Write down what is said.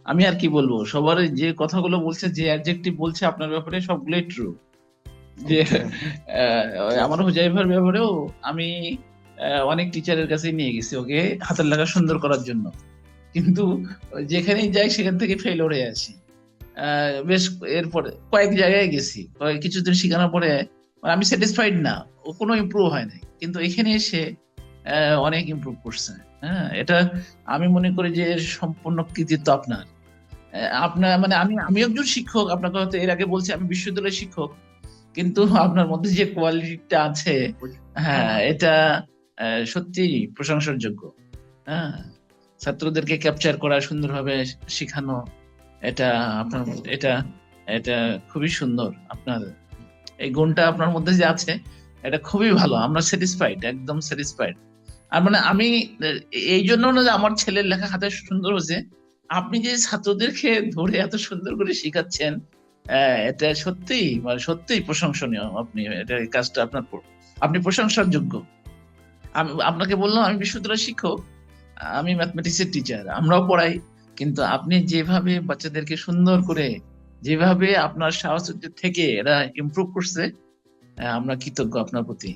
আমি আর কি বলবো, সবার যে কথাগুলো বলছে, যে অ্যাডজেক্টিভ বলছে আপনার ব্যাপারে সবগুলোই ট্রু। যে ওকে। আমার হুজাইফার ব্যাপারেও আমি অনেক টিচারের কাছে নিয়ে গেছি ওকে হাতের লেখা সুন্দর করার জন্য, কিন্তু যেখানেই যাই সেখান থেকে ফেল হয়ে আসি। বেশ, এরপরে কয়েক জায়গায় গেছি, কিছুদিন শেখানোর পরে মানে আমি স্যাটিসফাইড না, ও কোনো ইমপ্রুভ হয় নাই, কিন্তু এখানে এসে অনেক ইমপ্রুভ করছে। হ্যাঁ, এটা আমি মনে করি যে এর সম্পূর্ণ কৃতিত্ব আপনার। আপনার মানে আমি একজন শিক্ষক, আপনাকে হয়তো এর আগে বলছি আমি বিশ্ববিদ্যালয়ের শিক্ষক, কিন্তু আপনার মধ্যে যে কোয়ালিটিটা আছে, হ্যাঁ এটা সত্যি প্রশংসার যোগ্য। হ্যাঁ, ছাত্রদেরকে ক্যাপচার করা, সুন্দরভাবে শেখানো, এটা আপনার এটা এটা খুবই সুন্দর। আপনার এই গুণটা আপনার মধ্যে যে আছে, এটা খুবই ভালো, আমরা স্যাটিসফাইড, একদম স্যাটিসফাইড। আর মানে আমি এই জন্য না যে আমার ছেলের লেখা হাতে সুন্দর হয়েছে, আপনি যে ছাত্রদেরকে ধরে এত সুন্দর করে শেখাচ্ছেন, এটা সত্যিই মানে সত্যিই প্রশংসনীয়। আপনি এটা, এই কাজটা আপনার আপনি প্রশংসার যোগ্য। আমি আপনাকে বললাম আমি বিশ্ববিদ্যালয়ের শিক্ষক, আমি ম্যাথমেটিক্সের টিচার, আমরাও পড়াই, কিন্তু আপনি যেভাবে বাচ্চাদেরকে সুন্দর করে, যেভাবে আপনার সাহস থেকে এরা ইমপ্রুভ করছে, আমরা কৃতজ্ঞ আপনার প্রতি।